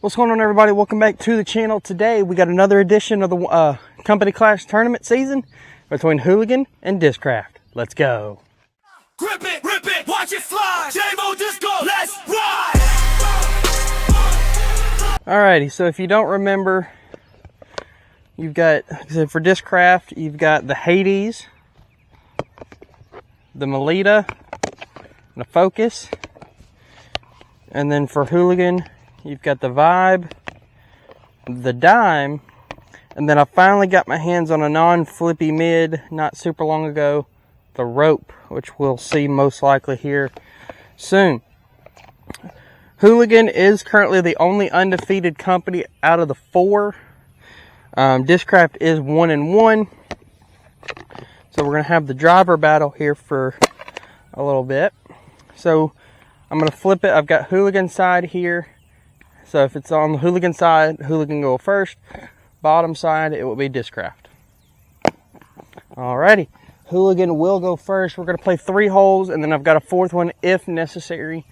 What's going on, everybody? Welcome back to the channel. Today we got another edition of the Company Clash tournament season between Hooligan and Discraft. Let's go. Grip it, rip it, watch it fly. J-Mo Disco, let's ride. Alrighty, so if you don't remember, you've got, so for Discraft, you've got the Hades, the Melita, the Focus, and then for Hooligan, you've got the Vibe, the Dime, and then I finally got my hands on a non-flippy mid not super long ago, the Rope, which we'll see most likely here soon. Hooligan is currently the only undefeated company out of the four. Discraft is 1-1. So we're going to have the driver battle here for a little bit. So I'm going to flip it. I've got Hooligan side here. So if it's on the Hooligan side, Hooligan go first. Bottom side, it will be Discraft. Alrighty. Hooligan will go first. We're going to play 3 holes, and then I've got a 4th one if necessary.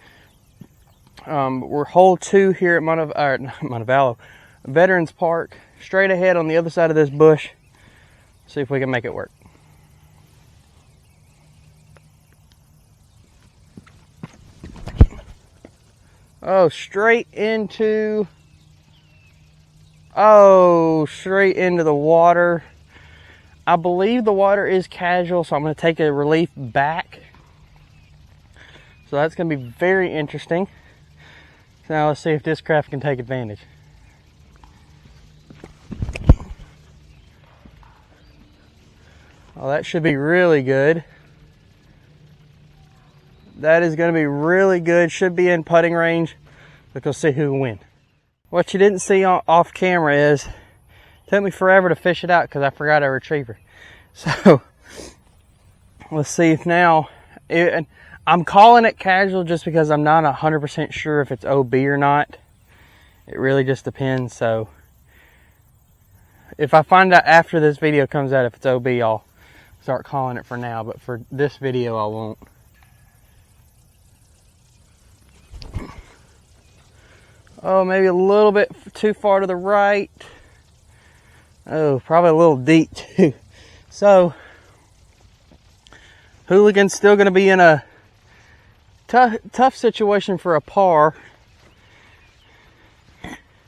We're hole 2 here at Montevallo Veterans Park. Straight ahead on the other side of this bush. See if we can make it work. Oh, straight into the water. I believe the water is casual, so I'm going to take a relief back. So that's going to be very interesting. So now let's see if Discraft can take advantage. Oh, that should be really good. That is going to be really good. Should be in putting range. We'll see who will win. What you didn't see off camera is it took me forever to fish it out because I forgot a retriever. So let's see if now I'm calling it casual just because I'm not 100% sure if it's OB or not. It really just depends. So if I find out after this video comes out if it's OB, I'll start calling it for now. But for this video, I won't. Oh, maybe a little bit too far to the right. Oh, probably a little deep too. So, Hooligan's still going to be in a tough situation for a par.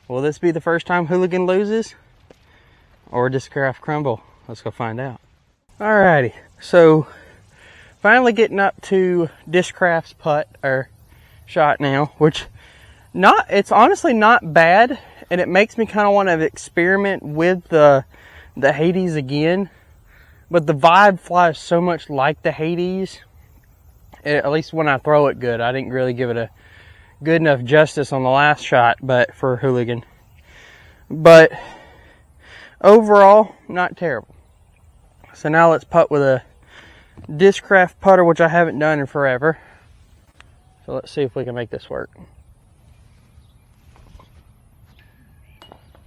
Will this be the first time Hooligan loses? Or Discraft crumble? Let's go find out. Alrighty, so finally getting up to Discraft's putt, or shot now, which it's honestly not bad, and it makes me kind of want to experiment with the Hades again. But the Vibe flies so much like the Hades, at least when I throw it good. I didn't really give it a good enough justice on the last shot, but for Hooligan. But overall, not terrible. So now let's putt with a Discraft putter, which I haven't done in forever. So let's see if we can make this work.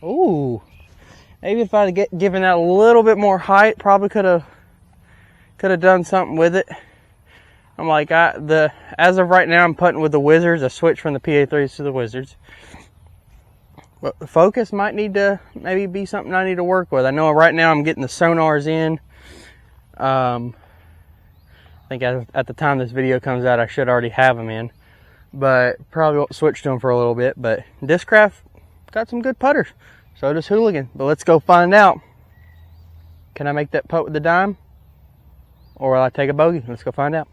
Ooh, maybe if I'd given that a little bit more height, probably could have done something with it. I'm like, as of right now, I'm putting with the Wizards. I switched from the PA3s to the Wizards. But the Focus might need to maybe be something I need to work with. I know right now I'm getting the sonars in. I think at the time this video comes out, I should already have them in. But probably won't switch to them for a little bit. But Discraft got some good putters. So does Hooligan. But let's go find out. Can I make that putt with the Dime? Or will I take a bogey? Let's go find out.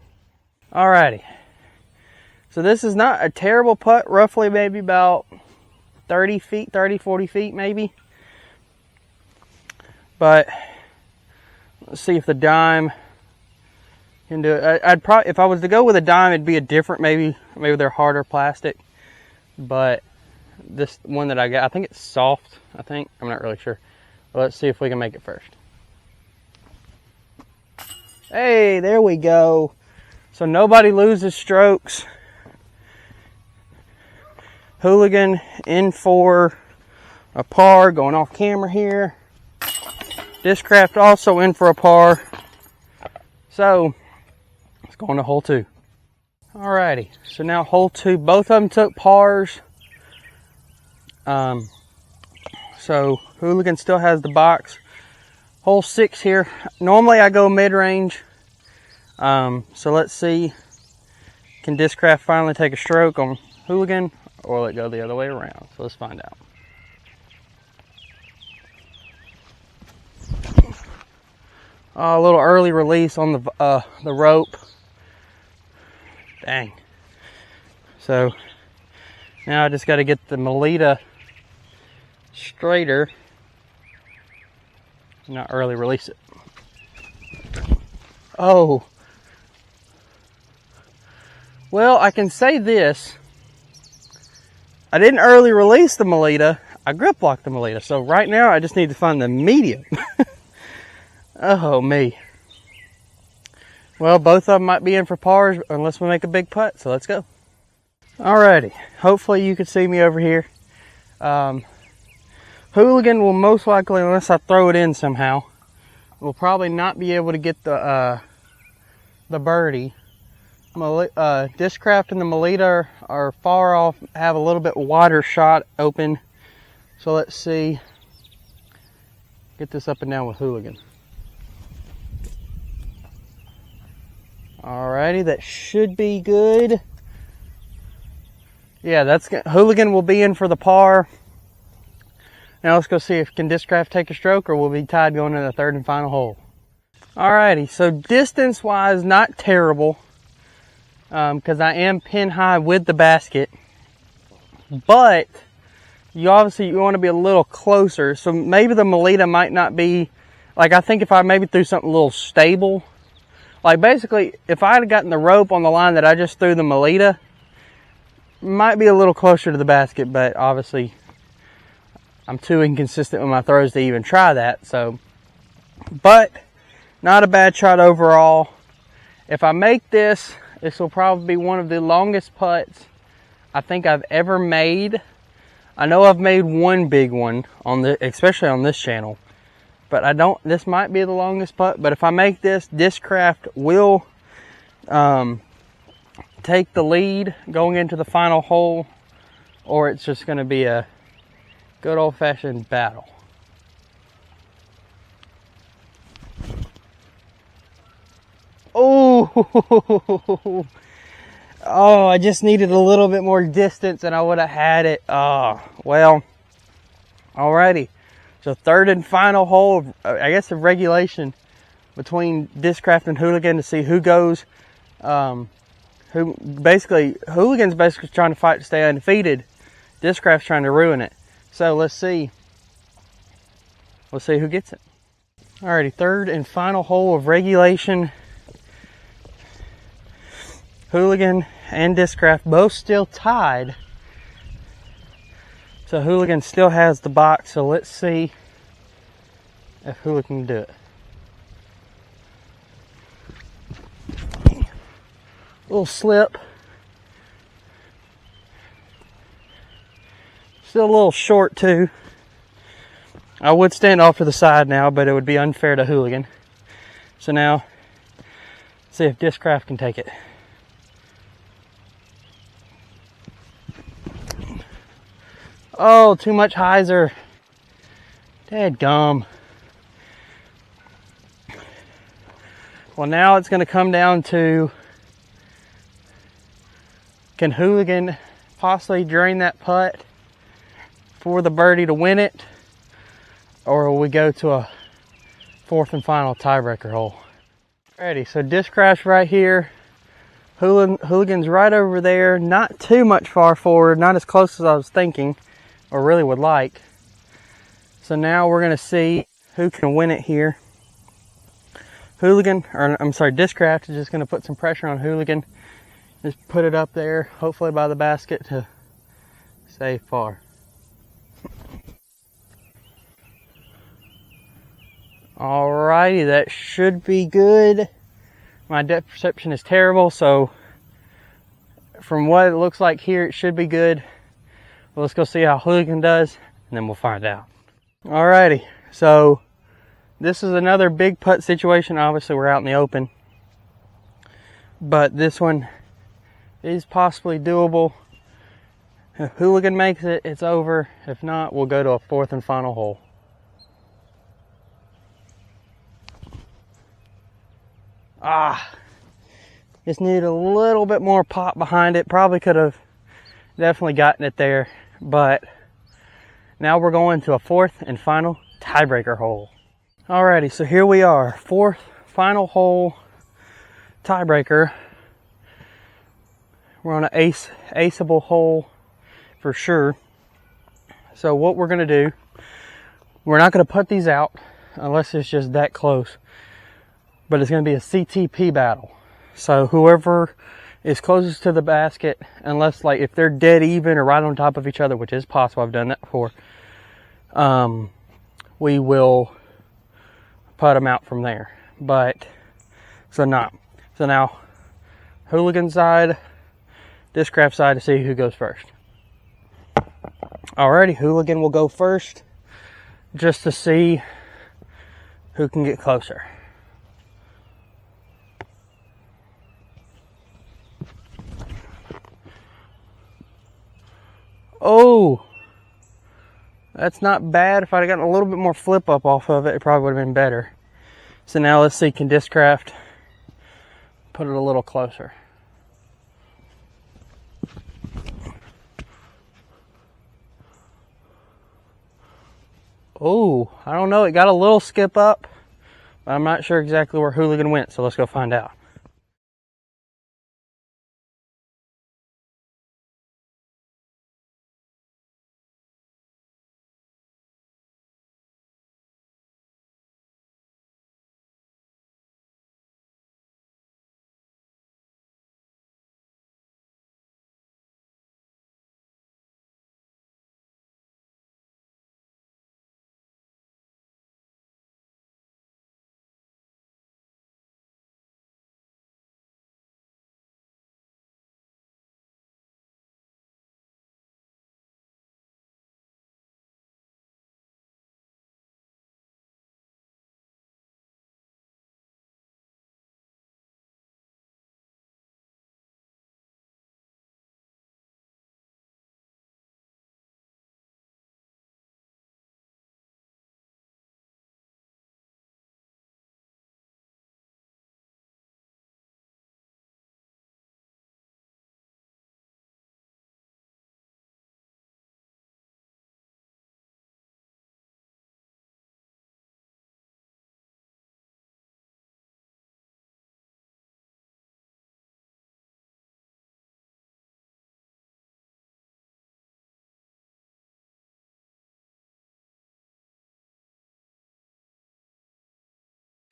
Alrighty. So this is not a terrible putt. Roughly maybe about 30 feet, 30, 40 feet maybe. But let's see if the Dime can do it. I'd probably, if I was to go with a Dime, it'd be a different, maybe they're harder plastic. But this one that I got, I think it's soft, I'm not really sure. But let's see if we can make it first. Hey, there we go. So nobody loses strokes. Hooligan in for a par, going off camera here. Discraft also in for a par. So let's go on to hole 2. Alrighty, so now hole 2, both of them took pars. So Hooligan still has the box. Hole 6 here. Normally I go mid-range. So let's see. Can Discraft finally take a stroke on Hooligan, or will it go the other way around? So let's find out. A little early release on the rope. Dang. So now I just got to get the Melita straighter. Not early release it. Oh. Well, I can say this. I didn't early release the Melita. I grip locked the Melita. So right now I just need to find the medium. Oh, me. Well, both of them might be in for pars unless we make a big putt. So let's go. Alrighty. Hopefully you can see me over here. Hooligan will most likely, unless I throw it in somehow, will probably not be able to get the birdie. Discraft and the Melita are far off, have a little bit wider shot open. So let's see. Get this up and down with Hooligan. Alrighty, that should be good. Yeah, that's good. Hooligan will be in for the par. Now let's go see if can Discraft take a stroke, or we'll be tied going into the third and final hole. Alrighty, so distance-wise, not terrible. Because I am pin high with the basket, but you obviously want to be a little closer. So maybe the Melita might not be, like, I think if I maybe threw something a little stable, like basically if I had gotten the rope on the line that I just threw the Melita, might be a little closer to the basket, but obviously I'm too inconsistent with my throws to even try that. So, but not a bad shot overall. If I make this, this will probably be one of the longest putts I think I've ever made. I know I've made one big one on especially on this channel, but this might be the longest putt. But if I make this, Discraft will take the lead going into the final hole, or it's just going to be a good old-fashioned battle. Oh, oh, I just needed a little bit more distance and I would have had it. Oh, well, alrighty. So third and final hole, I guess, of regulation between Discraft and Hooligan to see who goes. Hooligan's basically trying to fight to stay undefeated. Discraft's trying to ruin it. So let's see. Let's see who gets it. Alrighty, third and final hole of regulation. Hooligan and Discraft both still tied. So Hooligan still has the box. So let's see if Hooligan can do it. Little slip. Still a little short too. I would stand off to the side now, but it would be unfair to Hooligan. So now, let's see if Discraft can take it. Oh, too much hyzer. Dadgum. Well, now it's going to come down to, can Hooligan possibly drain that putt for the birdie to win it? Or will we go to a fourth and final tiebreaker hole? Alrighty, so Discraft right here. Hooligan's right over there. Not too much far forward. Not as close as I was thinking, or really would like. So now we're going to see who can win it here. Discraft is just going to put some pressure on Hooligan. Just put it up there, hopefully by the basket to save par. Alrighty, that should be good. My depth perception is terrible, so from what it looks like here, it should be good. Well, let's go see how Hooligan does, and then we'll find out. Alrighty, so this is another big putt situation. Obviously, we're out in the open, but this one is possibly doable. If Hooligan makes it, it's over. If not, we'll go to a fourth and final hole. Just needed a little bit more pop behind it. Probably could have definitely gotten it there, but now we're going to a fourth and final tiebreaker hole. Alrighty, so here we are, fourth final hole tiebreaker. We're on an aceable hole for sure. So what we're gonna do, we're not gonna put these out unless it's just that close, but it's gonna be a CTP battle. So whoever is closest to the basket, unless like if they're dead even or right on top of each other, which is possible, I've done that before, we will put them out from there. But so now Hooligan side, Discraft side, to see who goes first. Alrighty, Hooligan will go first just to see who can get closer. Oh, that's not bad. If I'd have gotten a little bit more flip up off of it, it probably would have been better. So now let's see, can Discraft put it a little closer? Oh, I don't know. It got a little skip up, but I'm not sure exactly where Hooligan went, so let's go find out.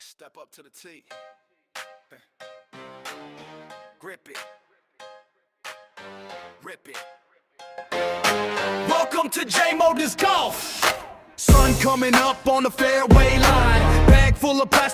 Step up to the tee. Grip it. Rip it. Welcome to J Modus Golf. Sun coming up on the fairway line. Bag full of plastic.